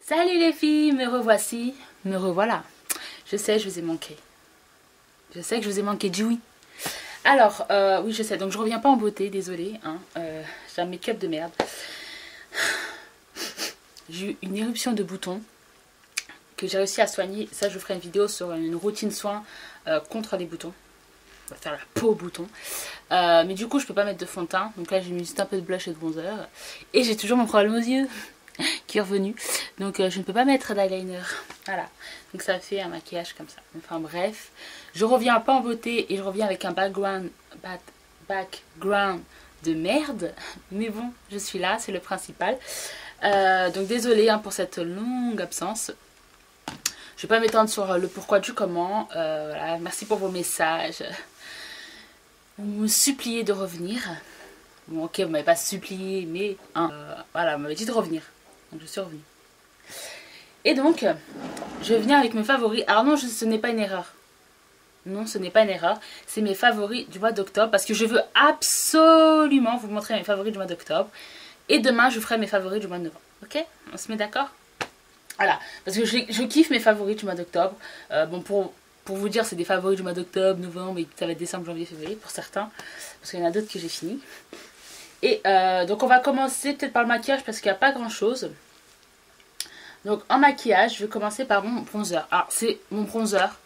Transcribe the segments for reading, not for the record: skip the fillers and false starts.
Salut les filles, me revoici, me revoilà. Je sais, je vous ai manqué. Je sais que je vous ai manqué du oui. Alors, oui je sais, donc je reviens pas en beauté, désolée. Hein, j'ai un make-up de merde. J'ai eu une éruption de boutons que j'ai réussi à soigner. Ça, je vous ferai une vidéo sur une routine soin contre les boutons. On va faire la peau aux boutons. Mais du coup, je peux pas mettre de fond de teint. Donc là, j'ai mis juste un peu de blush et de bronzer. Et j'ai toujours mon problème aux yeux qui est revenu. Donc je ne peux pas mettre d'eyeliner. Voilà. Donc ça fait un maquillage comme ça. Enfin bref. Je reviens pas en beauté et je reviens avec un background de merde. Mais bon, je suis là, c'est le principal. Donc désolée hein, pour cette longue absence. Je vais pas m'étendre sur le pourquoi du comment. Voilà. Merci pour vos messages. Vous me suppliez de revenir. Bon ok, vous m'avez pas supplié, mais hein, voilà, vous m'avez dit de revenir. Donc je suis revenue. Et donc, je viens avec mes favoris. Alors non, ce n'est pas une erreur. Non, ce n'est pas une erreur. C'est mes favoris du mois d'octobre. Parce que je veux absolument vous montrer mes favoris du mois d'octobre. Et demain, je vous ferai mes favoris du mois de novembre. Ok? On se met d'accord? Voilà. Parce que je kiffe mes favoris du mois d'octobre. Bon, pour vous dire, c'est des favoris du mois d'octobre, novembre, et ça va être décembre, janvier, février, pour certains. Parce qu'il y en a d'autres que j'ai fini. Et donc on va commencer peut-être par le maquillage parce qu'il n'y a pas grand chose. Donc en maquillage, je vais commencer par mon bronzer. Alors c'est mon bronzer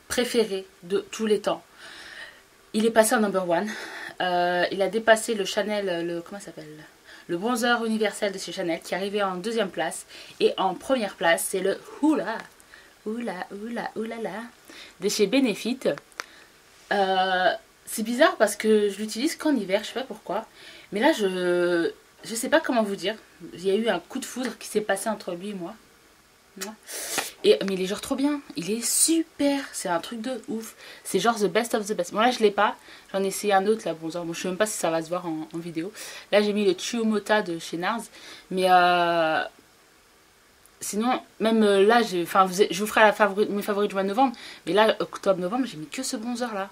préféré de tous les temps. Il est passé en number one. Il a dépassé le Chanel, comment ça s'appelle? Le bronzer universel de chez Chanel qui est arrivé en deuxième place. Et en première place, c'est le Hoola de chez Benefit. C'est bizarre parce que je l'utilise qu'en hiver, je sais pas pourquoi. Mais là, je sais pas comment vous dire. Il y a eu un coup de foudre qui s'est passé entre lui et moi. Mais il est genre trop bien. Il est super. C'est un truc de ouf. C'est genre the best of the best. Bon là, je l'ai pas. J'en ai essayé un autre là, bronzer. Bon, je sais même pas si ça va se voir en vidéo. Là, j'ai mis le Chuomota de chez Nars. Mais sinon, même là, je vous ferai mes favoris du mois de novembre. Mais là, octobre-novembre, j'ai mis que ce bronzer là.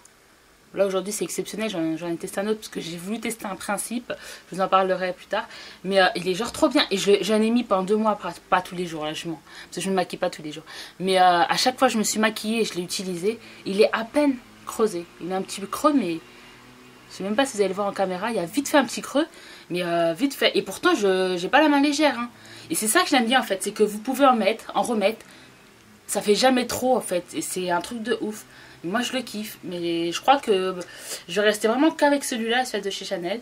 Là aujourd'hui c'est exceptionnel, j'en ai testé un autre parce que j'ai voulu tester un principe, je vous en parlerai plus tard. Mais il est genre trop bien et j'en ai mis pendant 2 mois, pas tous les jours là je mens, parce que je ne me maquille pas tous les jours. Mais à chaque fois je me suis maquillée et je l'ai utilisé, il est à peine creusé. Il est un petit peu creux mais je sais même pas si vous allez le voir en caméra, il y a vite fait un petit creux, mais vite fait. Et pourtant j'ai pas la main légère. Hein. Et c'est ça que j'aime bien en fait, c'est que vous pouvez en remettre, ça fait jamais trop en fait, et c'est un truc de ouf. Moi je le kiffe, mais je crois que je vais rester vraiment qu'avec celui-là, celui de chez Chanel.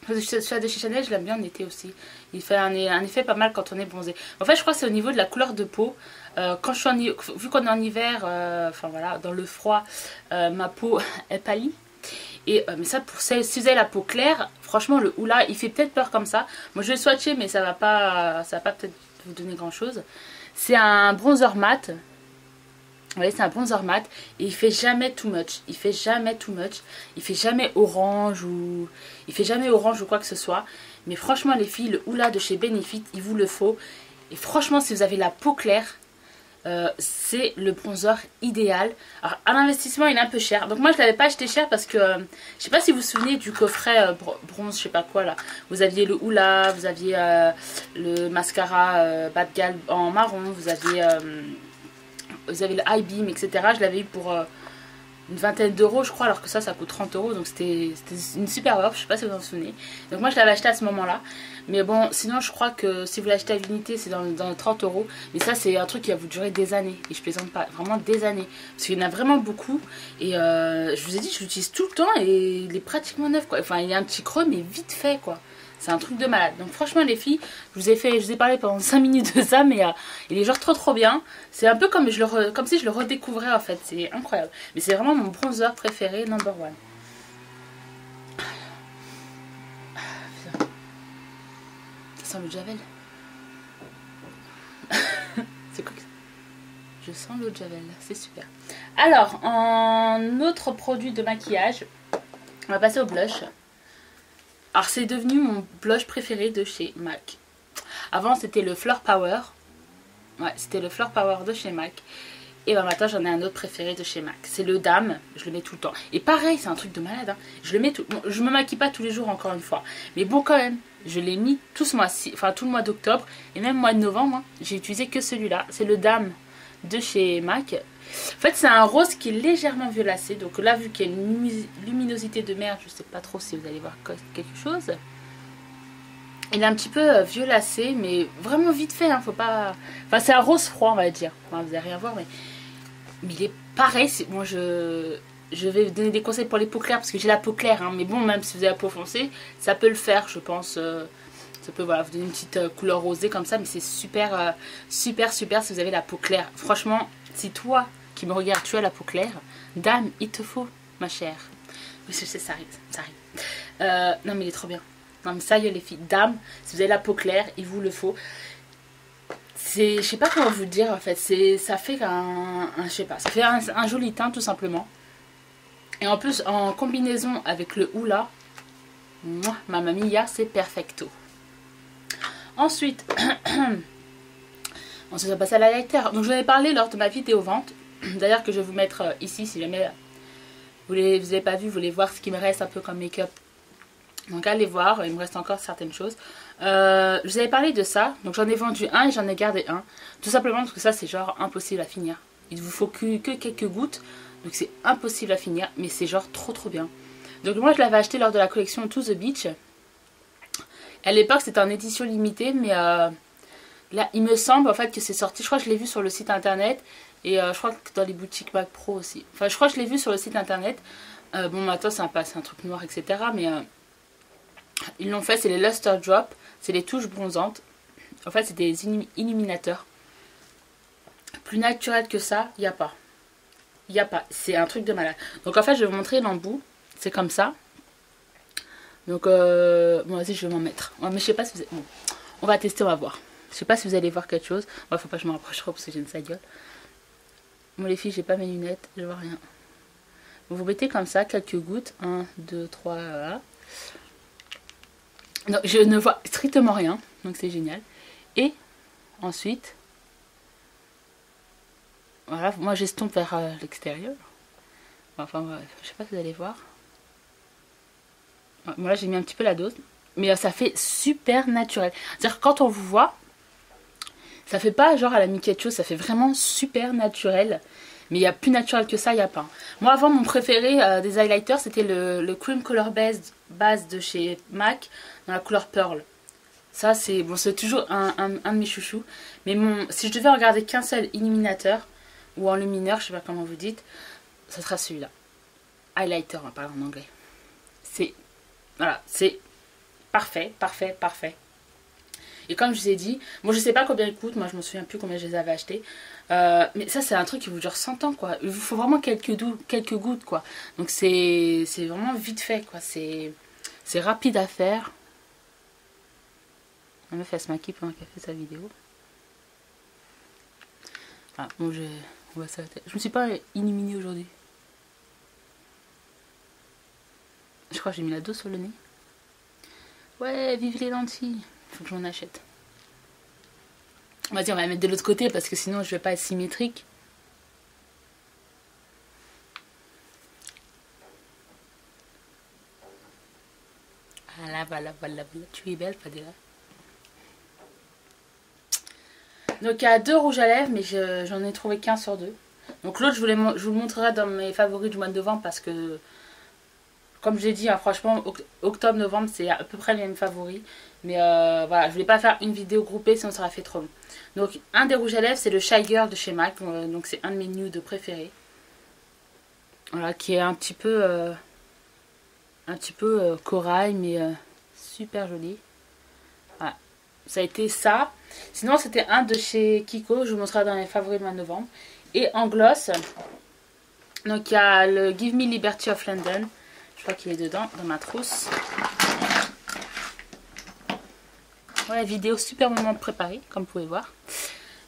Celui de chez Chanel, je l'aime bien en été aussi. Il fait un effet pas mal quand on est bronzé. En fait, je crois que c'est au niveau de la couleur de peau. Quand je suis vu qu'on est en hiver, enfin voilà, dans le froid, ma peau est pâlie. Et mais ça, si vous avez la peau claire, franchement, le Hoola, il fait peut-être peur comme ça. Moi, je vais le swatcher, mais ça va pas peut-être vous donner grand-chose. C'est un bronzer mat. Vous voyez, c'est un bronzer mat et il fait jamais too much. Il fait jamais too much. Il fait jamais orange ou quoi que ce soit. Mais franchement les filles, le Hoola de chez Benefit, il vous le faut. Et franchement, si vous avez la peau claire, c'est le bronzer idéal. Alors à l'investissement, il est un peu cher. Donc moi je l'avais pas acheté cher parce que je sais pas si vous vous souvenez du coffret bronze, je sais pas quoi là. Vous aviez le Hoola, vous aviez le mascara Bad Gal en marron, vous avez le High Beam, etc. Je l'avais eu pour une vingtaine d'euros, je crois, alors que ça coûte 30 euros. Donc c'était une super offre, je sais pas si vous en souvenez. Donc moi, je l'avais acheté à ce moment-là. Mais bon, sinon, je crois que si vous l'achetez à l'unité, c'est dans les 30 euros. Mais ça, c'est un truc qui va vous durer des années. Et je plaisante pas, vraiment des années. Parce qu'il y en a vraiment beaucoup. Et je vous ai dit, je l'utilise tout le temps et il est pratiquement neuf, quoi. Enfin, il y a un petit creux, mais vite fait, quoi. C'est un truc de malade. Donc franchement les filles, je vous ai parlé pendant 5 minutes de ça, mais il est genre trop bien. C'est un peu comme si je le redécouvrais en fait. C'est incroyable. Mais c'est vraiment mon bronzer préféré, number one. Ça sent le Javel. C'est quoi que ça? Je sens l'eau de Javel, c'est super. Alors, en autre produit de maquillage, on va passer au blush. Alors c'est devenu mon blush préféré de chez MAC. Avant c'était le Flower Power. Ouais, c'était le Flower Power de chez MAC. Et ben maintenant j'en ai un autre préféré de chez MAC. C'est le Dame, je le mets tout le temps. Et pareil, c'est un truc de malade. Hein. Je le mets tout. Bon, je me maquille pas tous les jours encore une fois. Mais bon quand même, je l'ai mis tout ce mois-ci, enfin tout le mois d'octobre. Et même mois de novembre, hein, j'ai utilisé que celui-là. C'est le Dame de chez MAC. En fait c'est un rose qui est légèrement violacé. Donc là vu qu'il y a une luminosité de merde, je sais pas trop si vous allez voir quelque chose. Il est un petit peu violacé, mais vraiment vite fait, hein, faut pas... Enfin, c'est un rose froid, on va dire. Enfin, vous n'allez rien voir, mais il est pareil. Moi, je vais vous donner des conseils pour les peaux claires, parce que j'ai la peau claire, hein, mais bon, même si vous avez la peau foncée, ça peut le faire, je pense. Ça peut voilà, vous donner une petite couleur rosée comme ça, mais c'est super, super si vous avez la peau claire. Franchement, si toi qui me regardes, tu as la peau claire, Dame, il te faut, ma chère. Oui, je sais, ça arrive, ça arrive. Non, mais il est trop bien. Non mais ça y est les filles, Dame, si vous avez la peau claire, il vous le faut. C'est, je sais pas comment vous dire en fait, ça fait je sais pas, ça fait un joli teint tout simplement. Et en plus en combinaison avec le Hoola, mamma mia, c'est perfecto. Ensuite, on se passe à l'highlighter. Donc je vous en ai parlé lors de ma vidéo vente. D'ailleurs que je vais vous mettre ici si jamais vous n'avez pas vu, vous voulez voir ce qui me reste un peu comme make-up. Donc allez voir, il me reste encore certaines choses. Je vous avais parlé de ça, donc j'en ai vendu un et j'en ai gardé un. Tout simplement parce que ça c'est genre impossible à finir. Il vous faut que quelques gouttes, donc c'est impossible à finir, mais c'est genre trop bien. Donc moi je l'avais acheté lors de la collection To The Beach. À l'époque c'était en édition limitée, mais là il me semble en fait que c'est sorti, je crois que je l'ai vu sur le site internet. Et je crois que dans les boutiques Mac Pro aussi. Enfin je crois que je l'ai vu sur le site internet. Bon maintenant c'est un truc noir etc. Mais... ils l'ont fait, c'est les Luster Drop, c'est les touches bronzantes. En fait, c'est des illuminateurs. Plus naturel que ça, il n'y a pas. Il n'y a pas, c'est un truc de malade. Donc en fait, je vais vous montrer l'embout. C'est comme ça. Donc, bon, vas-y, je vais m'en mettre. Mais je sais pas si vous... Bon, on va tester, on va voir. Je sais pas si vous allez voir quelque chose. Bon, faut pas que je m'en rapproche trop parce que j'ai une sale gueule. Bon, les filles, j'ai pas mes lunettes, je vois rien. Vous mettez comme ça, quelques gouttes. 1, 2, 3, voilà. Donc, je ne vois strictement rien, donc c'est génial. Et ensuite, voilà, moi j'estompe vers l'extérieur. Enfin, je sais pas si vous allez voir. Moi j'ai mis un petit peu la dose, mais ça fait super naturel. C'est-à-dire que quand on vous voit, ça fait pas genre à la Mickey Chose, ça fait vraiment super naturel. Mais il y a plus naturel que ça, il n'y a pas. Moi avant mon préféré des highlighters c'était le Cream Color Base de chez MAC dans la couleur Pearl. Ça c'est bon, c'est toujours un de mes chouchous. Mais si je devais regarder qu'un seul illuminateur ou enlumineur, je sais pas comment vous dites, ça sera celui-là. Highlighter, on va parler en anglais. C'est voilà, c'est parfait. Et comme je vous ai dit, moi je sais pas combien il coûte, moi je me souviens plus combien je les avais achetés. Mais ça c'est un truc qui vous dure 100 ans quoi. Il vous faut vraiment quelques gouttes quoi. Donc c'est vraiment vite fait quoi. C'est rapide à faire. La meuf elle se maquille pendant qu'elle fait sa vidéo. Ah, bon on va s'arrêter. Je me suis pas illuminée aujourd'hui. Je crois que j'ai mis la dose sur le nez. Ouais, vive les lentilles. Faut que j'en achète. Vas-y, on va la mettre de l'autre côté parce que sinon je vais pas être symétrique. Voilà. Tu es belle, Fadela. Donc il y a 2 rouges à lèvres, mais j'en ai trouvé qu'un sur 2. Donc l'autre, je vous le montrerai dans mes favoris du mois de novembre parce que, comme je l'ai dit, hein, franchement, octobre-novembre, c'est à peu près les mêmes favoris. Mais voilà, je voulais pas faire une vidéo groupée, sinon ça aurait fait trop long. Donc un des rouges à lèvres, c'est le Shy Girl de chez MAC. Donc c'est un de mes nudes préférés. Voilà, qui est un petit peu corail, mais super joli. Voilà, ça a été ça. Sinon c'était un de chez Kiko, je vous montrerai dans les favoris du mois de novembre. Et en gloss, donc il y a le Give Me Liberty of London. Je crois qu'il est dedans, dans ma trousse. Voilà, vidéo super moment préparé, comme vous pouvez voir.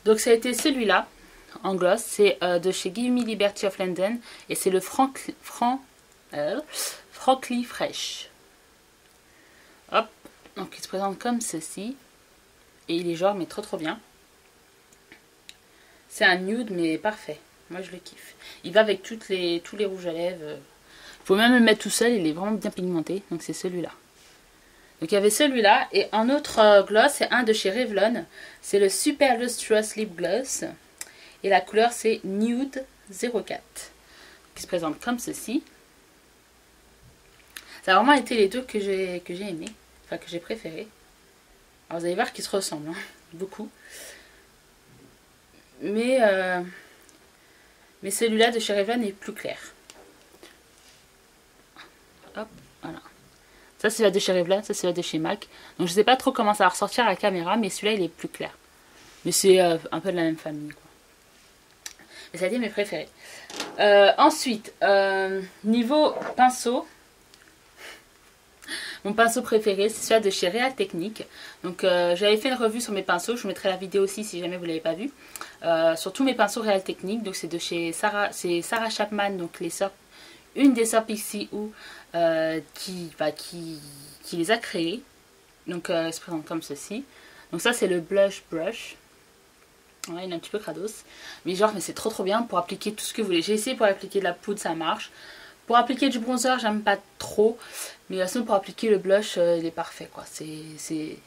Donc ça a été celui-là, en gloss. C'est de chez Give Me Liberty of London. Et c'est le Frankly Fresh. Hop, donc il se présente comme ceci. Et il est genre, mais trop bien. C'est un nude, mais parfait. Moi je le kiffe. Il va avec tous les rouges à lèvres. Il faut même le mettre tout seul, il est vraiment bien pigmenté. Donc c'est celui-là. Donc il y avait celui-là. Et un autre gloss, c'est un de chez Revlon. C'est le Super Lustrous Lip Gloss. Et la couleur c'est Nude 04. Qui se présente comme ceci. Ça a vraiment été les deux que j'ai aimé. Enfin que j'ai préféré. Alors vous allez voir qu'ils se ressemblent. Hein, beaucoup. Mais celui-là de chez Revlon est plus clair. Hop, voilà. Ça c'est la de chez Revlon, ça c'est la de chez MAC. Donc je sais pas trop comment ça va ressortir à la caméra, mais celui-là il est plus clair. Mais c'est un peu de la même famille, quoi. Mais ça a été mes préférés. Ensuite, niveau pinceau, mon pinceau préféré c'est celui de chez Real Techniques. Donc j'avais fait une revue sur mes pinceaux, je vous mettrai la vidéo aussi si jamais vous ne l'avez pas vu. Sur tous mes pinceaux Real Techniques, donc c'est de chez Sarah, c'est Sarah Chapman, donc les sœurs, une des sœurs Pixie Who qui les a créés. Donc elle se présente comme ceci. Donc ça c'est le blush brush. Ouais, il est un petit peu crados. Mais genre, mais c'est trop bien pour appliquer tout ce que vous voulez. J'ai essayé pour appliquer de la poudre, ça marche. Pour appliquer du bronzer, j'aime pas trop. Mais sinon, pour appliquer le blush, il est parfait, quoi. Vous n'avez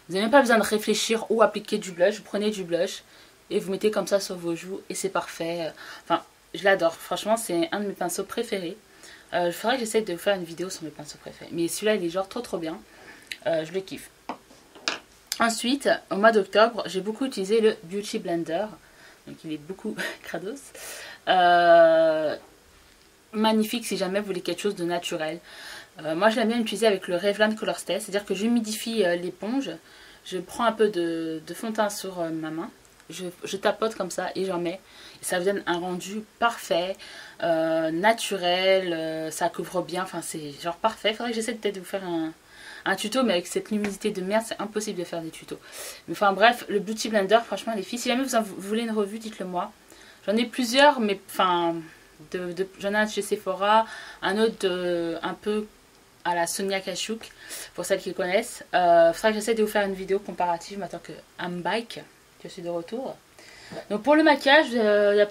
même pas besoin de réfléchir où appliquer du blush. Vous prenez du blush et vous mettez comme ça sur vos joues et c'est parfait. Enfin, je l'adore. Franchement, c'est un de mes pinceaux préférés. Il faudrait que j'essaye de vous faire une vidéo sur mes pinceaux préférés. Mais celui-là, il est genre trop bien. Je le kiffe. Ensuite, au mois d'octobre, j'ai beaucoup utilisé le Beauty Blender. Donc il est beaucoup crados. Magnifique si jamais vous voulez quelque chose de naturel. Moi je l'aime bien utiliser avec le Revlon Color Stay. C'est-à-dire que j'humidifie l'éponge. Je prends un peu de fond de teint sur ma main. Je tapote comme ça et j'en mets. Et ça vous donne un rendu parfait, naturel. Ça couvre bien. Enfin c'est genre parfait. Il faudrait que j'essaie peut-être de vous faire un tuto, mais avec cette luminosité de merde, c'est impossible de faire des tutos. Mais enfin bref, le Beauty Blender, franchement les filles, si jamais vous voulez une revue, dites-le moi. J'en ai plusieurs, mais enfin, j'en ai un chez Sephora, un autre un peu à la Sonia Kashuk, pour celles qui connaissent. Faudra que j'essaie de vous faire une vidéo comparative maintenant que I'm back, que je suis de retour. Donc pour le maquillage, il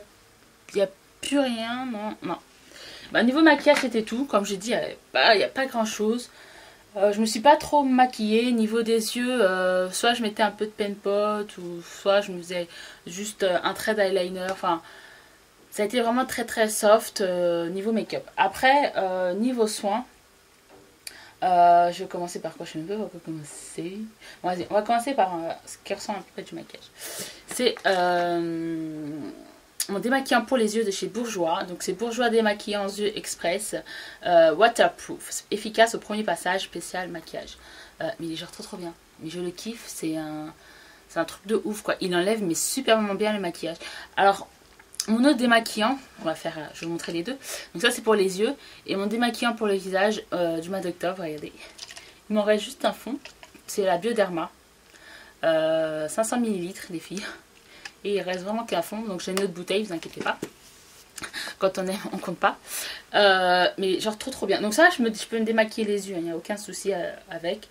n'y a plus rien, non. Bah, niveau maquillage, c'était tout. Comme j'ai dit, il n'y a pas grand chose. Je me suis pas trop maquillée. Niveau des yeux, soit je mettais un peu de pen pot, ou soit je me faisais juste un trait d'eyeliner. Enfin, ça a été vraiment très soft niveau make-up. Après, niveau soins, je vais commencer par quoi? Je sais même pas par quoi commencer. Bon, vas-y, on va commencer par ce qui ressemble à peu près du maquillage. C'est mon démaquillant pour les yeux de chez Bourjois. Donc c'est Bourjois démaquillant yeux express, waterproof, efficace au premier passage, spécial maquillage. Mais il est genre trop bien. Mais je le kiffe, c'est un truc de ouf quoi. Il enlève mais superment bien le maquillage. Alors mon autre démaquillant, je vais vous montrer les deux. Donc ça c'est pour les yeux et mon démaquillant pour le visage du mois d'octobre. Regardez, il m'en reste juste un fond. C'est la Bioderma, 500 ml les filles. Et il reste vraiment qu'à fond. Donc j'ai une autre bouteille, vous inquiétez pas. Quand on aime, on compte pas. Mais genre trop bien. Donc ça, je peux me démaquiller les yeux. Il n'y a aucun souci avec.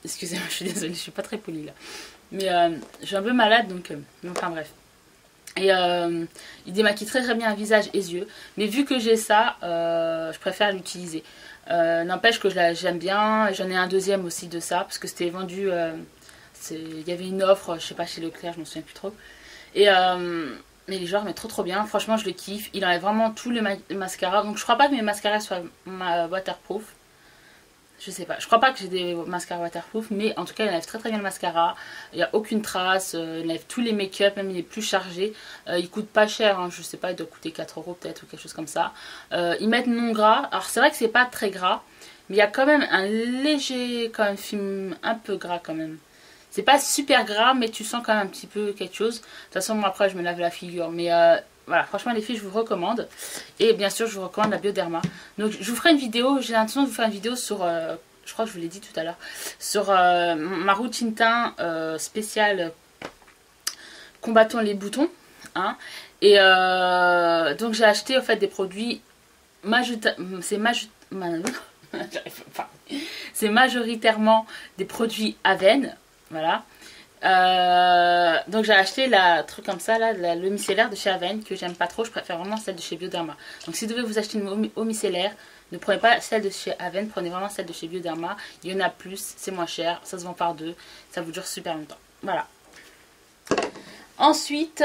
Excusez-moi, je suis désolée, je suis pas très polie là. Mais je suis un peu malade, donc enfin bref. Et il démaquille très bien un visage et les yeux. Mais vu que j'ai ça, je préfère l'utiliser. N'empêche que j'aime bien. J'en ai un deuxième aussi de ça. Parce que c'était vendu... il y avait une offre, je sais pas, chez Leclerc, je m'en souviens plus trop. Et mais les genres, mais trop bien. Franchement, je le kiffe. Il enlève vraiment tous les mascaras. Donc je crois pas que mes mascaras soient waterproof. Je sais pas. Je crois pas que j'ai des mascaras waterproof. Mais en tout cas, il enlève très bien le mascara. Il n'y a aucune trace. Il enlève tous les make-up. Même il est plus chargé. Il coûte pas cher. Hein, je sais pas, il doit coûter 4 € peut-être ou quelque chose comme ça. Ils mettent non gras. Alors c'est vrai que c'est pas très gras. Mais il y a quand même un léger quand même, film un peu gras quand même. C'est pas super gras, mais tu sens quand même un petit peu quelque chose. De toute façon, moi après, je me lave la figure. Mais voilà, franchement, les filles, je vous recommande. Et bien sûr, je vous recommande la Bioderma. Donc, je vous ferai une vidéo. J'ai l'intention de vous faire une vidéo sur, je crois que je vous l'ai dit tout à l'heure, sur ma routine teint spéciale combattant les boutons. Hein. Et donc, j'ai acheté en fait des produits. C'est majoritairement des produits Aven. Voilà. Donc j'ai acheté la truc comme ça, là, le micellaire de chez Aven, que j'aime pas trop, je préfère vraiment celle de chez Bioderma. Donc si vous devez vous acheter une eau micellaire, ne prenez pas celle de chez Aven, prenez vraiment celle de chez Bioderma. Il y en a plus, c'est moins cher, ça se vend par deux, ça vous dure super longtemps. Voilà. Ensuite,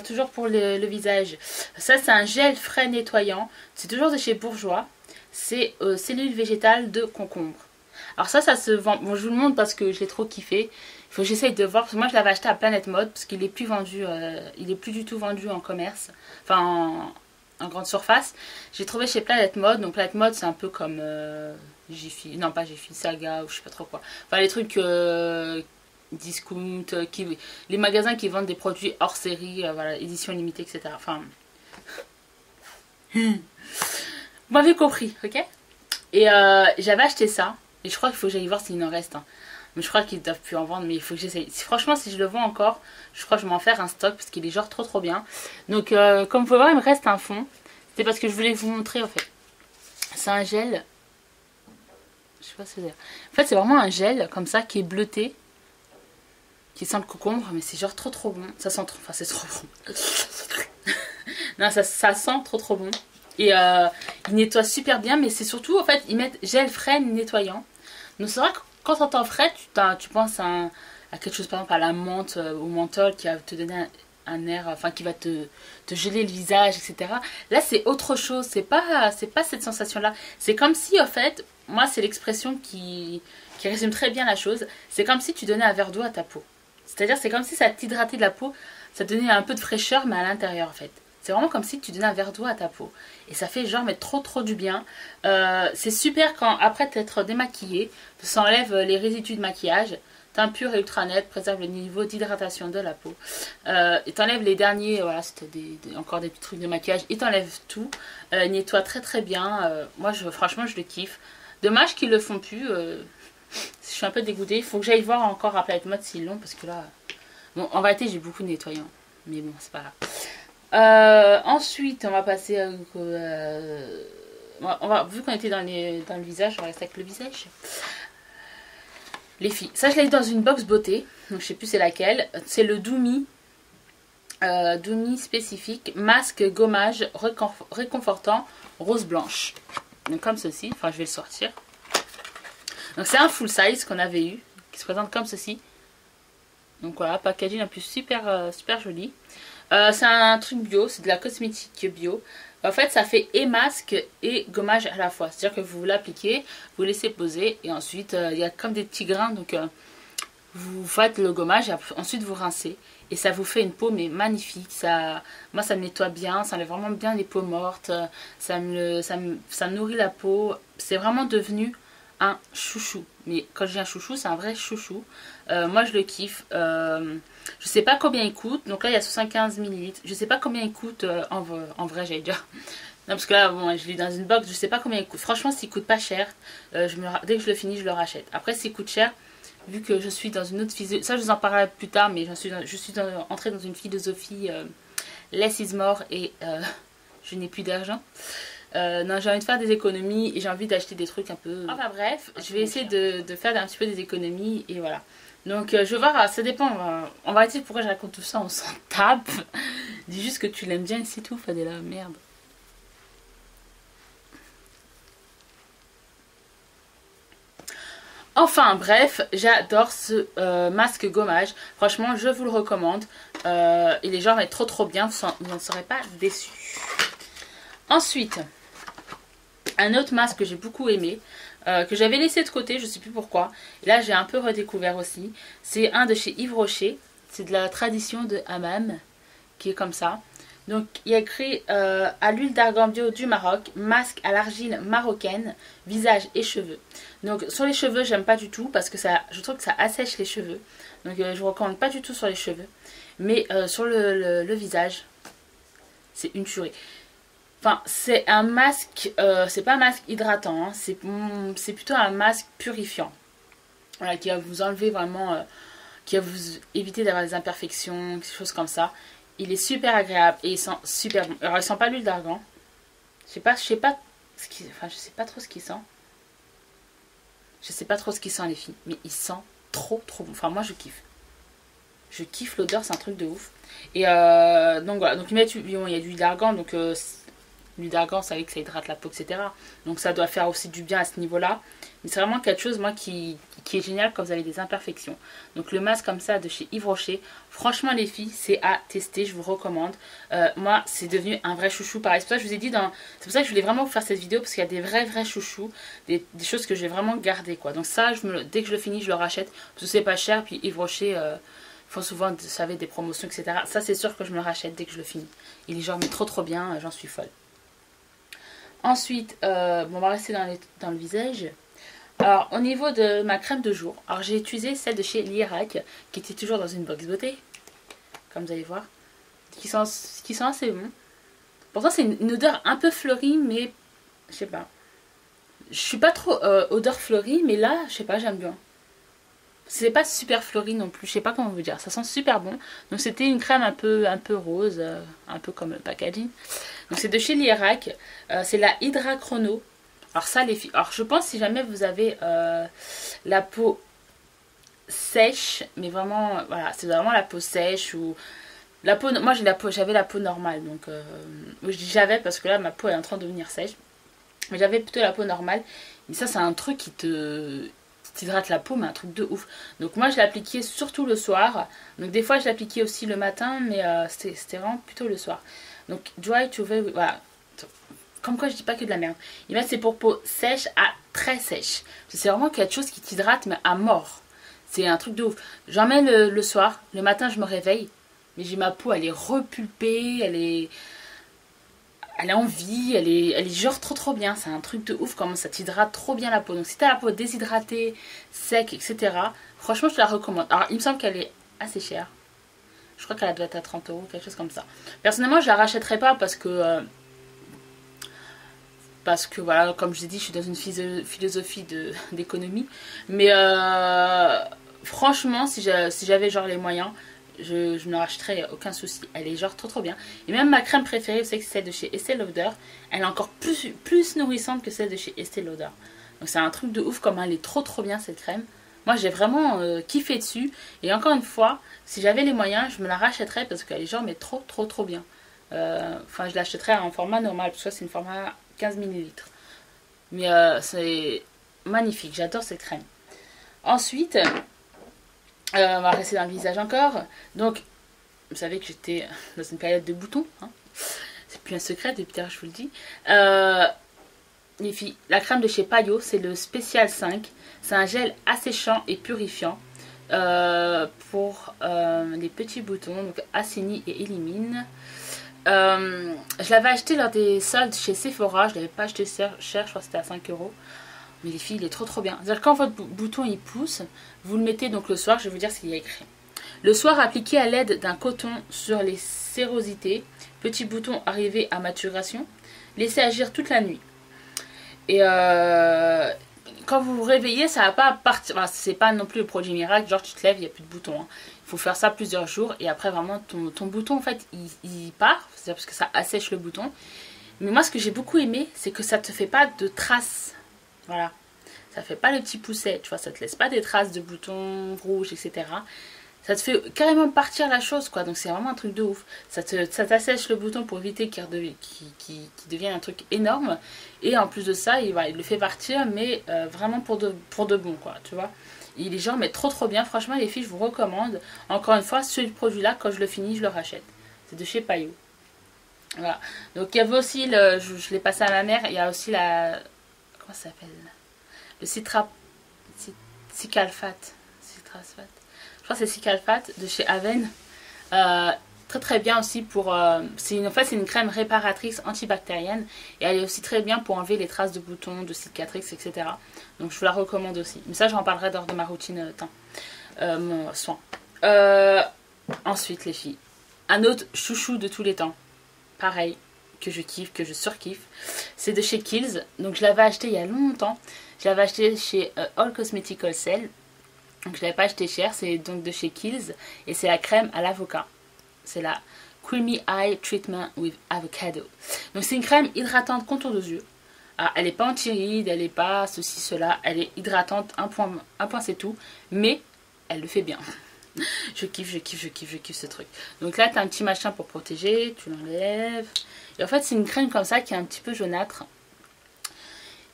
toujours pour le visage, ça c'est un gel frais nettoyant, c'est toujours de chez Bourjois, c'est cellules végétales de concombre. Alors ça se vend, bon je vous le montre parce que je l'ai trop kiffé, il faut que j'essaye de voir, parce que moi je l'avais acheté à Planète Mode, parce qu'il est plus vendu, il est plus du tout vendu en commerce, enfin en grande surface. J'ai trouvé chez Planète Mode, donc Planète Mode c'est un peu comme Jiffy, non pas Jiffy, Saga ou je sais pas trop quoi, enfin les trucs discount, les magasins qui vendent des produits hors série, voilà, édition limitée, etc. Enfin, vous m'avez compris, ok? Et j'avais acheté ça, et je crois qu'il faut que j'aille voir s'il en reste. Hein. Mais je crois qu'ils doivent plus en vendre, mais il faut que j'essaye. Franchement, si je le vends encore, je crois que je vais m'en faire un stock, parce qu'il est genre trop bien. Donc, comme vous pouvez voir, il me reste un fond. C'était parce que je voulais vous montrer, en fait. C'est un gel. Je sais pas ce que c'est. En fait, c'est vraiment un gel, comme ça, qui est bleuté. Qui sent le concombre, mais c'est genre trop bon. Ça sent trop... Enfin, c'est trop bon. Non, ça sent trop bon. Et il nettoie super bien, mais c'est surtout, en fait, ils mettent gel frais nettoyant. Donc c'est vrai que quand tu entends frais, tu penses à quelque chose, par exemple, à la menthe, au menthol, qui va te donner un air, enfin, qui va te geler le visage, etc. Là, c'est autre chose. C'est pas cette sensation-là. C'est comme si, en fait, moi, c'est l'expression qui résume très bien la chose. C'est comme si tu donnais un verre d'eau à ta peau. C'est-à-dire, c'est comme si ça t'hydratait de la peau, ça te donnait un peu de fraîcheur, mais à l'intérieur, en fait. C'est vraiment comme si tu donnais un verre d'eau à ta peau. Et ça fait genre, mais trop du bien. C'est super quand, après t'être démaquillé, ça enlève les résidus de maquillage. Teint pur et ultra net, préserve le niveau d'hydratation de la peau. Et t'enlève les derniers, voilà, c'était encore des petits trucs de maquillage. Il t'enlève tout. Nettoie très bien. Moi, franchement, je le kiffe. Dommage qu'ils le font plus. Je suis un peu dégoûtée. Il faut que j'aille voir encore à Planète Mode s'ils l'ont, parce que là... Bon, en vérité, j'ai beaucoup de nettoyants. Mais bon, c'est pas grave. Ensuite, on va passer... vu qu'on était dans le visage, on va rester avec le visage. Les filles. Ça, je l'ai dans une box beauté. Donc, je sais plus c'est laquelle. C'est le Doumi. Doumi spécifique. Masque gommage réconfortant rose blanche. Donc, comme ceci. Enfin, je vais le sortir. Donc, c'est un full size qu'on avait eu. Qui se présente comme ceci. Donc, voilà. Packaging en plus super joli. C'est un truc bio. C'est de la cosmétique bio. En fait, ça fait et masque et gommage à la fois. C'est-à-dire que vous l'appliquez, vous laissez poser et ensuite, il y a comme des petits grains. Donc, vous faites le gommage et ensuite vous rincez. Et ça vous fait une peau mais magnifique. Moi, ça me nettoie bien, ça enlève vraiment bien les peaux mortes. Ça nourrit la peau. C'est vraiment devenu un chouchou. Mais quand je dis un chouchou, c'est un vrai chouchou. Moi, je le kiffe. Je sais pas combien il coûte. Donc là, il y a 75 ml. Je sais pas combien il coûte en vrai, j'allais dire. Non, parce que là, bon, je l'ai dans une box. Je sais pas combien il coûte. Franchement, s'il coûte pas cher, dès que je le finis, je le rachète. Après, s'il coûte cher, vu que je suis dans une autre philosophie. Ça, je vous en parlerai plus tard, mais je suis entrée dans une philosophie less is more et je n'ai plus d'argent. Non, j'ai envie de faire des économies et j'ai envie d'acheter des trucs un peu... Enfin bref, je vais essayer de faire un petit peu des économies et voilà. Donc je vais voir, ça dépend. On va dire pourquoi je raconte tout ça, on s'en tape. Dis juste que tu l'aimes bien et c'est tout, Fadela, merde. Enfin bref, j'adore ce masque gommage. Franchement, je vous le recommande. Il est genre trop bien, vous n'en serez pas déçus. Ensuite, un autre masque que j'ai beaucoup aimé, que j'avais laissé de côté, je sais plus pourquoi. Et là, j'ai un peu redécouvert aussi. C'est un de chez Yves Rocher. C'est de la tradition de Hammam, qui est comme ça. Donc, il y a écrit à l'huile d'argan bio du Maroc, masque à l'argile marocaine, visage et cheveux. Donc, sur les cheveux, j'aime pas du tout parce que je trouve que ça assèche les cheveux. Donc, je vous recommande pas du tout sur les cheveux. Mais sur le visage, c'est une tuerie. Enfin, c'est un masque, c'est pas un masque hydratant, hein, c'est plutôt un masque purifiant. Voilà, qui va vous enlever vraiment, qui va vous éviter d'avoir des imperfections, quelque chose comme ça. Il est super agréable et il sent super bon. Alors, il sent pas l'huile d'argan. Je sais pas je sais pas trop ce qu'il sent. Je sais pas trop ce qu'il sent les filles, mais il sent trop bon. Enfin, moi je kiffe. Je kiffe l'odeur, c'est un truc de ouf. Et donc voilà, donc il y a de l'huile d'argan, donc l'huile d'argan, vous savez que ça hydrate la peau, etc. Donc ça doit faire aussi du bien à ce niveau-là. Mais c'est vraiment quelque chose, moi, qui est génial quand vous avez des imperfections. Donc le masque comme ça de chez Yves Rocher, franchement les filles, c'est à tester, je vous recommande. Moi, c'est devenu un vrai chouchou, pareil. C'est pour ça que je vous ai dit, c'est pour ça que je voulais vraiment vous faire cette vidéo, parce qu'il y a des vrais chouchous, des choses que je vais vraiment garder, quoi. Donc ça, dès que je le finis, je le rachète, parce que c'est pas cher, puis Yves Rocher... font souvent, vous savez, des promotions, etc. Ça, c'est sûr que je me le rachète dès que je le finis. Il est genre, mais trop bien, j'en suis folle. Ensuite, on va rester dans le visage. Alors, au niveau de ma crème de jour, alors j'ai utilisé celle de chez Lierac, qui était toujours dans une box beauté, comme vous allez voir, qui sont assez bons. Pourtant, c'est une odeur un peu fleurie, mais je sais pas. Je suis pas trop odeur fleurie, mais là, je sais pas, j'aime bien. C'est pas super fleuri non plus, je sais pas comment vous dire, ça sent super bon. Donc c'était une crème un peu rose, un peu comme le packaging. Donc c'est de chez Lierac, c'est la Hydra Chrono. Alors ça les filles, alors je pense si jamais vous avez la peau sèche, mais vraiment, voilà, c'est vraiment la peau sèche ou... La peau, moi j'avais la peau normale, donc je dis j'avais parce que là ma peau est en train de devenir sèche. Mais j'avais plutôt la peau normale, et ça c'est un truc qui t'hydrate la peau, mais un truc de ouf. Donc moi je l'appliquais surtout le soir. Donc des fois je l'appliquais aussi le matin, mais c'était vraiment plutôt le soir. Donc dry to very, voilà. Comme quoi je dis pas que de la merde. Et là c'est pour peau sèche à très sèche. C'est vraiment quelque chose qui t'hydrate mais à mort. C'est un truc de ouf. J'en mets le soir, le matin je me réveille, mais j'ai ma peau, elle est repulpée, elle est en vie, elle est genre trop bien. C'est un truc de ouf, comment ça t'hydrate trop bien la peau. Donc si t'as la peau déshydratée, sec, etc. Franchement je te la recommande. Alors il me semble qu'elle est assez chère. Je crois qu'elle doit être à 30 €, quelque chose comme ça. Personnellement je la rachèterai pas parce que voilà, comme je vous ai dit, je suis dans une philosophie d'économie. Mais franchement, si j'avais genre les moyens, je me la rachèterais, aucun souci. Elle est genre trop bien. Et même ma crème préférée, vous savez que c'est celle de chez Estée Lauder. Elle est encore plus nourrissante que celle de chez Estée Lauder. Donc c'est un truc de ouf, comme elle est trop bien cette crème. Moi j'ai vraiment kiffé dessus. Et encore une fois, si j'avais les moyens, je me la rachèterais parce qu'elle est genre mais trop bien. Enfin je l'achèterais en format normal, parce que c'est une format 15 ml. Mais c'est magnifique, j'adore cette crème. Ensuite, on va rester dans le visage encore. Donc, vous savez que j'étais dans une période de boutons. Hein. C'est plus un secret, depuis tard je vous le dis. Les filles, la crème de chez Payot, c'est le Spécial 5. C'est un gel asséchant et purifiant pour les petits boutons. Donc, assainit et élimine. Je l'avais acheté lors des soldes chez Sephora. Je ne l'avais pas acheté cher, je crois que c'était à 5 €. Mais les filles, il est trop bien. C'est-à-dire quand votre bouton il pousse, vous le mettez donc le soir. Je vais vous dire ce qu'il y a écrit. Le soir, appliqué à l'aide d'un coton sur les sérosités. Petit bouton arrivé à maturation. Laissez agir toute la nuit. Et quand vous vous réveillez, ça va pas partir. Enfin, c'est pas non plus le produit miracle. Genre tu te lèves, il n'y a plus de bouton. Hein. Faut faire ça plusieurs jours et après vraiment ton bouton en fait il part, c'est-à-dire parce que ça assèche le bouton. Mais moi ce que j'ai beaucoup aimé c'est que ça te fait pas de traces, voilà, ça fait pas le petit pousset, tu vois, ça te laisse pas des traces de boutons rouges, etc. Ça te fait carrément partir la chose quoi, donc c'est vraiment un truc de ouf. Ça t'assèche le bouton pour éviter qu'il devienne un truc énorme, et en plus de ça il le fait partir, mais vraiment pour de bon quoi, tu vois. Il est genre mais trop bien, franchement les filles je vous recommande. Encore une fois, ce produit là quand je le finis je le rachète. C'est de chez Payot. Voilà. Donc il y avait aussi, je l'ai passé à ma mère, il y a aussi la... Comment ça s'appelle? Le Cicalfate. Je crois que c'est Cicalfate de chez Aven. Très bien aussi pour... c'est une crème réparatrice antibactérienne. Et elle est aussi très bien pour enlever les traces de boutons, de cicatrices, etc. Donc je vous la recommande aussi. Mais ça j'en parlerai lors de ma routine teint. Mon soin. Ensuite les filles. Un autre chouchou de tous les temps. Pareil. Que je kiffe, que je surkiffe. C'est de chez Kiehl's. Donc je l'avais acheté il y a longtemps. Je l'avais acheté chez All Cosmetics Wholesale. Donc je ne l'avais pas acheté cher. C'est donc de chez Kiehl's. Et c'est la crème à l'avocat. C'est la Creamy Eye Treatment with Avocado. Donc c'est une crème hydratante contour de yeux. Alors, elle n'est pas anti-rides, elle n'est pas ceci, cela. Elle est hydratante, un point c'est tout. Mais elle le fait bien. Je kiffe, je kiffe, je kiffe, je kiffe ce truc. Donc là, tu as un petit machin pour protéger, tu l'enlèves. Et en fait, c'est une crème comme ça qui est un petit peu jaunâtre.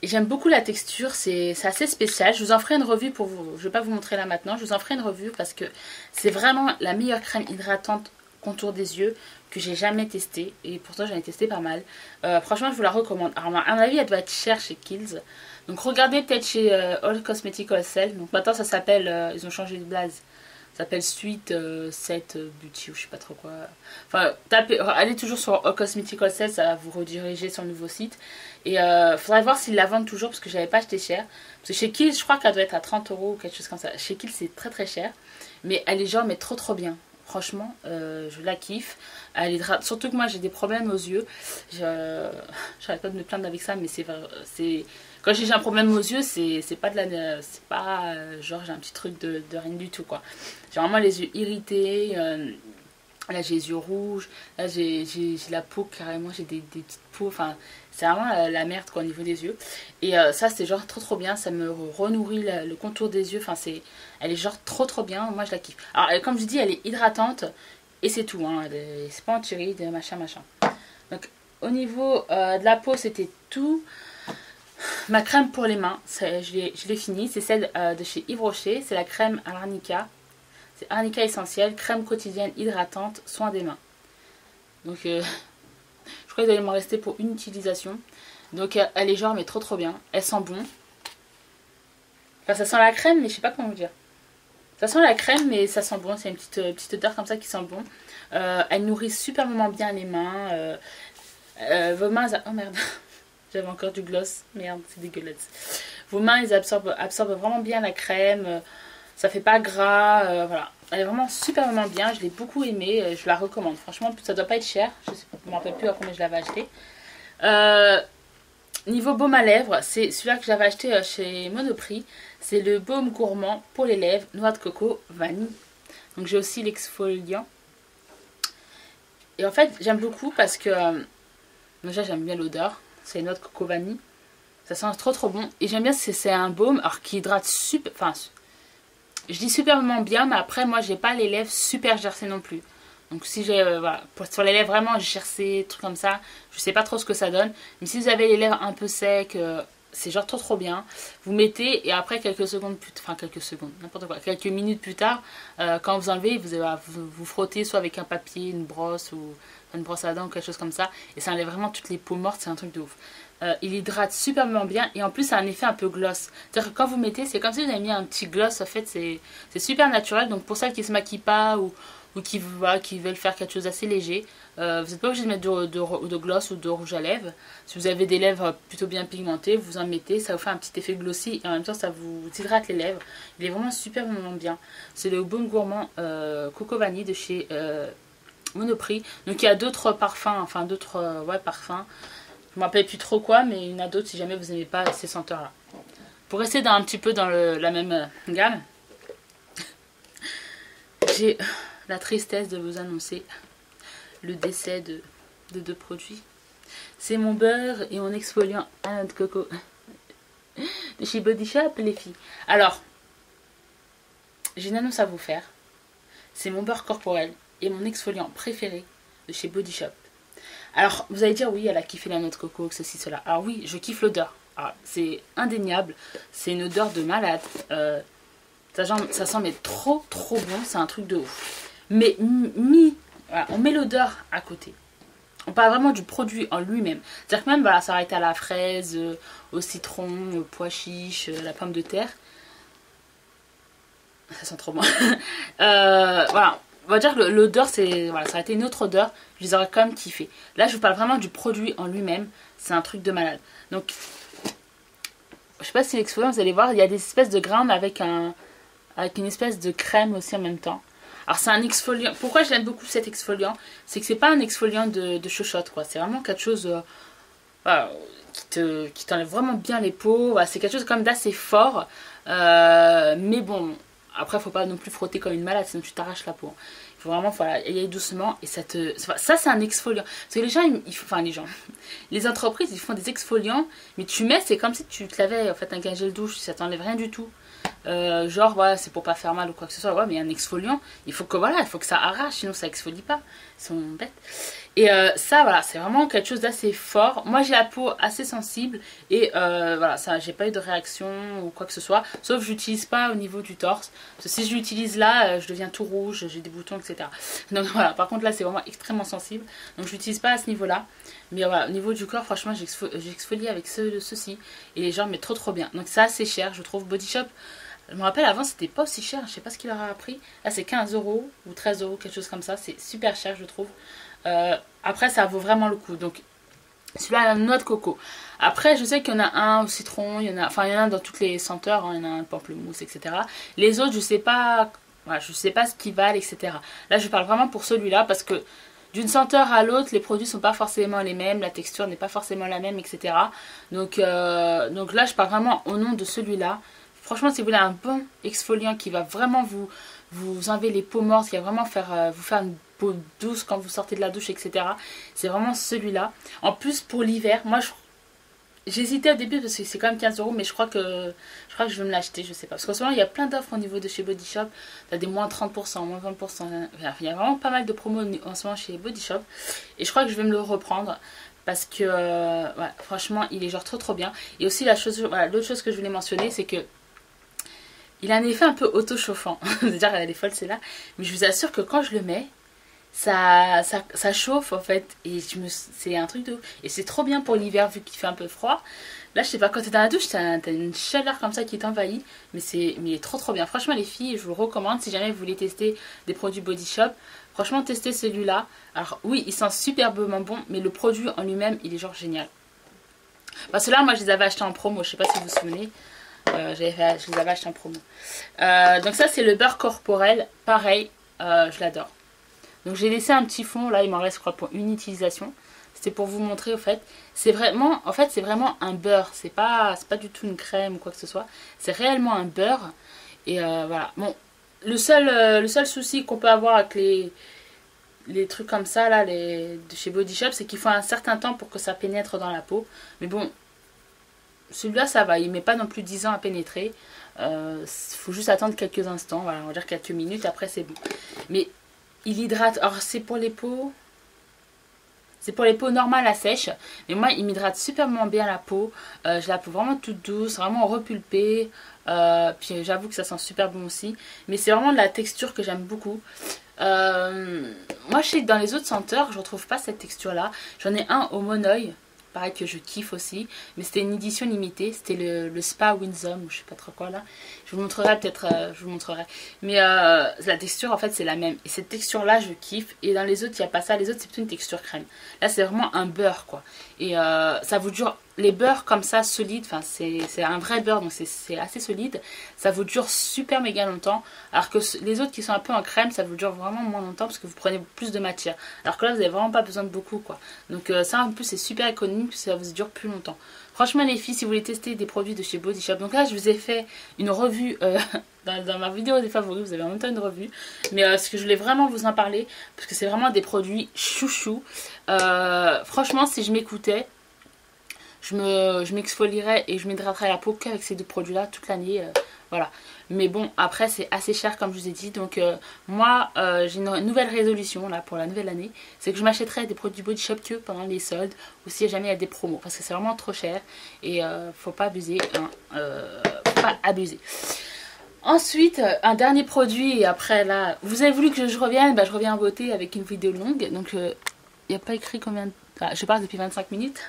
Et j'aime beaucoup la texture, c'est assez spécial. Je vous en ferai une revue pour vous. Je ne vais pas vous montrer là maintenant. Je vous en ferai une revue parce que c'est vraiment la meilleure crème hydratante contour des yeux que j'ai jamais testée. Et pourtant, j'en ai testé pas mal. Franchement, je vous la recommande. Alors, à mon avis, elle doit être chère chez Kiehl's. Donc, regardez peut-être chez All Cosmetics Wholesale. Donc, maintenant, ça s'appelle... ils ont changé de blaze. Ça s'appelle Sweet 7 Beauty ou je sais pas trop quoi. Enfin, allez toujours sur All Cosmetics Wholesale, ça va vous rediriger sur le nouveau site. Et faudrait voir s'ils la vendent toujours parce que j'avais pas acheté cher. Parce que chez Kiehl's, je crois qu'elle doit être à 30 € ou quelque chose comme ça. Chez Kiehl's, c'est très très cher. Mais elle est genre, mais trop bien. Franchement, je la kiffe. Elle hydrate. Surtout que moi, j'ai des problèmes aux yeux. J'arrête pas de me plaindre avec ça, mais c'est quand j'ai un problème aux yeux, c'est pas de la, c'est pas genre j'ai un petit truc de rien du tout quoi. J'ai vraiment les yeux irrités. Là j'ai les yeux rouges. Là j'ai la peau carrément, j'ai des petites peaux. Enfin, c'est vraiment la merde quoi au niveau des yeux. Et ça c'est genre trop bien. Ça me renourrit le contour des yeux. Enfin elle est genre trop bien. Moi je la kiffe. Alors comme je dis, elle est hydratante et c'est tout. Hein. C'est pas anti-rides, machin. Donc au niveau de la peau c'était tout. Ma crème pour les mains, je l'ai finie, c'est celle de chez Yves Rocher, c'est la crème à l'arnica. C'est arnica essentielle, crème quotidienne hydratante, soin des mains. Donc je crois qu'il doit m'en rester pour une utilisation. Donc elle est genre mais trop bien, elle sent bon. Enfin ça sent la crème mais je sais pas comment vous dire. Ça sent la crème mais ça sent bon, c'est une petite odeur comme ça qui sent bon. Elle nourrit superbement bien les mains. Vos mains, oh merde. J'avais encore du gloss. Merde, c'est dégueulasse. Vos mains, ils absorbent vraiment bien la crème. Ça fait pas gras. Voilà. Elle est vraiment superbement bien. Je l'ai beaucoup aimée. Je la recommande. Franchement, ça doit pas être cher. Je ne me rappelle plus à combien je l'avais acheté. Niveau baume à lèvres, c'est celui-là que j'avais acheté chez Monoprix. C'est le baume gourmand pour les lèvres, noix de coco, vanille. Donc j'ai aussi l'exfoliant. Et en fait, j'aime beaucoup parce que... déjà, j'aime bien l'odeur. C'est noix de coco vanille. Ça sent trop bon. Et j'aime bien, c'est un baume alors qui hydrate super... Enfin, je dis superbement bien, mais après, moi, j'ai pas les lèvres super gercées non plus. Donc si j'ai... voilà, sur les lèvres vraiment gercées, trucs comme ça, je sais pas trop ce que ça donne. Mais si vous avez les lèvres un peu secs, c'est genre trop bien. Vous mettez et après quelques secondes plus... Enfin, quelques secondes, n'importe quoi. Quelques minutes plus tard, quand vous enlevez, vous frottez soit avec un papier, une brosse ou... une brosse à dents ou quelque chose comme ça, et ça enlève vraiment toutes les peaux mortes, c'est un truc de ouf. Il hydrate superbement bien et en plus ça a un effet un peu gloss, c'est-à-dire que quand vous mettez, c'est comme si vous avez mis un petit gloss, en fait c'est super naturel. Donc pour celles qui se maquillent pas ou qui veulent faire quelque chose d'assez léger, vous n'êtes pas obligé de mettre de gloss ou de rouge à lèvres. Si vous avez des lèvres plutôt bien pigmentées, vous en mettez, ça vous fait un petit effet glossy et en même temps ça vous hydrate les lèvres. Il est vraiment superbement bien. C'est le baume gourmand coco vanille de chez Monoprix. Donc il y a d'autres parfums, enfin d'autres parfums. Je ne me rappelle plus trop quoi, mais il y en a d'autres si jamais vous n'aimez pas ces senteurs là. Pour rester un petit peu dans la même gamme, j'ai la tristesse de vous annoncer le décès de deux produits. C'est mon beurre et mon exfoliant à noix de coco de chez Body Shop, les filles. Alors, j'ai une annonce à vous faire. C'est mon beurre corporel et mon exfoliant préféré de chez Body Shop. Alors, vous allez dire, oui, elle a kiffé la noix de coco, ceci, cela. Alors oui, je kiffe l'odeur. C'est indéniable. C'est une odeur de malade. Ça sent mais trop bon. C'est un truc de ouf. Mais voilà, on met l'odeur à côté. On parle vraiment du produit en lui-même. C'est-à-dire que même, voilà, ça aurait été à la fraise, au citron, au pois chiche, la pomme de terre. Ça sent trop bon. Voilà. On va dire que l'odeur, voilà, ça a été une autre odeur. Je les aurais quand même kiffé. Là, je vous parle vraiment du produit en lui-même. C'est un truc de malade. Donc, je sais pas si l'exfoliant, vous allez voir, il y a des espèces de grains avec une espèce de crème aussi en même temps. Alors, c'est un exfoliant. Pourquoi j'aime beaucoup cet exfoliant? C'est que c'est pas un exfoliant de chochotte, quoi. C'est vraiment quelque chose voilà, qui t'enlève vraiment bien les peaux. Voilà, c'est quelque chose comme d'assez fort. Mais bon... Après, il ne faut pas non plus frotter comme une malade, sinon tu t'arraches la peau. Il faut vraiment y aller doucement et ça, c'est un exfoliant. Parce que les gens, les entreprises, ils font des exfoliants, mais tu mets, c'est comme si tu te lavais en fait un gel douche, ça t'enlève rien du tout. Genre voilà, c'est pour pas faire mal ou quoi que ce soit. Ouais, mais un exfoliant, il faut que voilà, il faut que ça arrache, sinon ça exfolie pas. Ils sont bêtes. Et ça, voilà, c'est vraiment quelque chose d'assez fort. Moi, j'ai la peau assez sensible et voilà, ça, j'ai pas eu de réaction ou quoi que ce soit. Sauf que j'utilise pas au niveau du torse. Parce que si je l'utilise là, je deviens tout rouge, j'ai des boutons, etc. Donc voilà, par contre là, c'est vraiment extrêmement sensible. Donc je l'utilise pas à ce niveau-là. Mais voilà, au niveau du corps, franchement, j'exfolie avec ceci. Et les gens, mais trop bien. Donc c'est assez cher, je trouve. Body Shop. Je me rappelle avant c'était pas aussi cher, je sais pas ce qu'il leur a pris. Là c'est 15 euros ou 13 euros, quelque chose comme ça. C'est super cher je trouve. Après ça vaut vraiment le coup. Donc celui-là a une noix de coco. Après je sais qu'il y en a un au citron, il y en a dans toutes les senteurs, hein. Il y en a un pamplemousse, etc. Les autres je sais pas, voilà, je sais pas ce qu'ils valent, etc. Là je parle vraiment pour celui-là parce que d'une senteur à l'autre, les produits sont pas forcément les mêmes, la texture n'est pas forcément la même, etc. Donc là je parle vraiment au nom de celui-là. Franchement, si vous voulez un bon exfoliant qui va vraiment vous enlever les peaux mortes, qui va vraiment vous faire une peau douce quand vous sortez de la douche, etc. C'est vraiment celui-là. En plus, pour l'hiver, moi, j'hésitais au début parce que c'est quand même 15 euros, mais je crois que je vais me l'acheter, je sais pas. Parce qu'en ce moment, il y a plein d'offres au niveau de chez Body Shop. T'as des moins 30%, moins 20%. Il y a vraiment pas mal de promos en ce moment chez Body Shop. Et je crois que je vais me le reprendre. Parce que, ouais, franchement, il est genre trop bien. Et aussi, voilà, l'autre chose que je voulais mentionner, c'est que il a un effet un peu auto-chauffant. C'est-à-dire, elle est folle, c'est là. Mais je vous assure que quand je le mets, ça chauffe en fait. Et c'est un truc de ouf. Et c'est trop bien pour l'hiver vu qu'il fait un peu froid. Là, je sais pas, quand t'es dans la douche, t'as une chaleur comme ça qui t'envahit. Mais il est trop bien. Franchement, les filles, je vous le recommande. Si jamais vous voulez tester des produits Body Shop, franchement, testez celui-là. Alors, oui, il sent superbement bon. Mais le produit en lui-même, il est genre génial. Parce que là, moi, je les avais achetés en promo. Je sais pas si vous vous souvenez. Je les avais achetés en promo. Donc ça c'est le beurre corporel. Pareil, je l'adore. Donc j'ai laissé un petit fond. Là il m'en reste je crois pour une utilisation. C'était pour vous montrer au fait. C'est vraiment un beurre. C'est pas du tout une crème ou quoi que ce soit. C'est réellement un beurre. Et voilà. Bon, le seul souci qu'on peut avoir avec les trucs comme ça là, de chez Body Shop, c'est qu'il faut un certain temps pour que ça pénètre dans la peau. Mais bon, celui-là ça va, il met pas non plus 10 ans à pénétrer. Faut juste attendre quelques instants, voilà, on va dire quelques minutes, après c'est bon. Mais il hydrate, alors c'est pour les peaux normales à sèche, mais moi il m'hydrate superment bien la peau. J'ai la peau vraiment toute douce, vraiment repulpée. Puis j'avoue que ça sent super bon aussi, mais c'est vraiment de la texture que j'aime beaucoup. Moi je sais que dans les autres senteurs je retrouve pas cette texture là. J'en ai un au Monoeil, pareil que je kiffe aussi, mais c'était une édition limitée, c'était le Spa Winsome ou je sais pas trop quoi là, je vous montrerai peut-être, je vous montrerai, mais la texture en fait c'est la même, et cette texture là je kiffe, et dans les autres il n'y a pas ça, les autres c'est plutôt une texture crème, là c'est vraiment un beurre quoi, et ça vous dure, les beurres comme ça solides, enfin c'est un vrai beurre donc c'est assez solide, ça vous dure super méga longtemps, alors que les autres qui sont un peu en crème ça vous dure vraiment moins longtemps parce que vous prenez plus de matière, alors que là vous n'avez vraiment pas besoin de beaucoup quoi, donc ça en plus c'est super économique, ça vous dure plus longtemps. Franchement les filles, si vous voulez tester des produits de chez Body Shop, donc là je vous ai fait une revue dans ma vidéo des favoris, vous avez en même temps une revue, mais ce que je voulais vraiment vous en parler parce que c'est vraiment des produits chouchou. Franchement si je m'écoutais, je m'exfolierais et je m'hydraterais la peau qu'avec ces deux produits là toute l'année, voilà. Mais bon après c'est assez cher comme je vous ai dit, donc moi j'ai une nouvelle résolution là pour la nouvelle année, c'est que je m'achèterai des produits Body Shop que pendant les soldes ou si jamais il y a des promos, parce que c'est vraiment trop cher et faut pas abuser, hein, faut pas abuser. Ensuite, un dernier produit, et après là, vous avez voulu que je revienne, bah, je reviens en beauté avec une vidéo longue, donc il n'y a pas écrit combien de... Enfin, je parle depuis 25 minutes.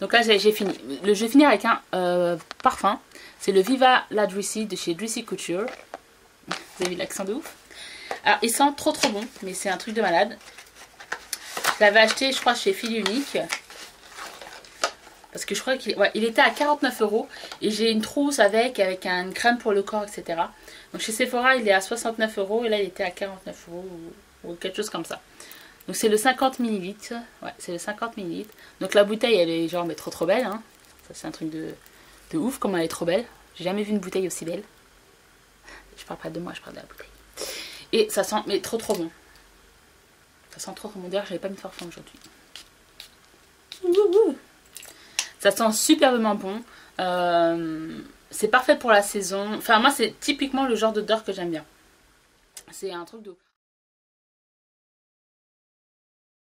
Donc là j'ai fini. Je vais finir avec un parfum. C'est le Viva La Juicy de chez Juicy Couture. Vous avez vu l'accent de ouf. Alors il sent trop bon, mais c'est un truc de malade. Je l'avais acheté je crois chez Fil Unique. Parce que je crois qu'il il était à 49 € et j'ai une trousse avec une crème pour le corps, etc. Donc chez Sephora il est à 69 € et là il était à 49 € ou quelque chose comme ça. Donc c'est le 50 ml. Ouais, c'est le 50 ml. Donc la bouteille elle est genre mais trop belle. Hein. Ça c'est un truc de ouf comme elle est trop belle. J'ai jamais vu une bouteille aussi belle. Je parle pas de moi, je parle de la bouteille. Et ça sent mais trop bon. Ça sent trop bon. D'ailleurs j'avais pas mis de parfum aujourd'hui. Ça sent superbement bon. C'est parfait pour la saison. Enfin, moi, c'est typiquement le genre d'odeur que j'aime bien. C'est un truc de...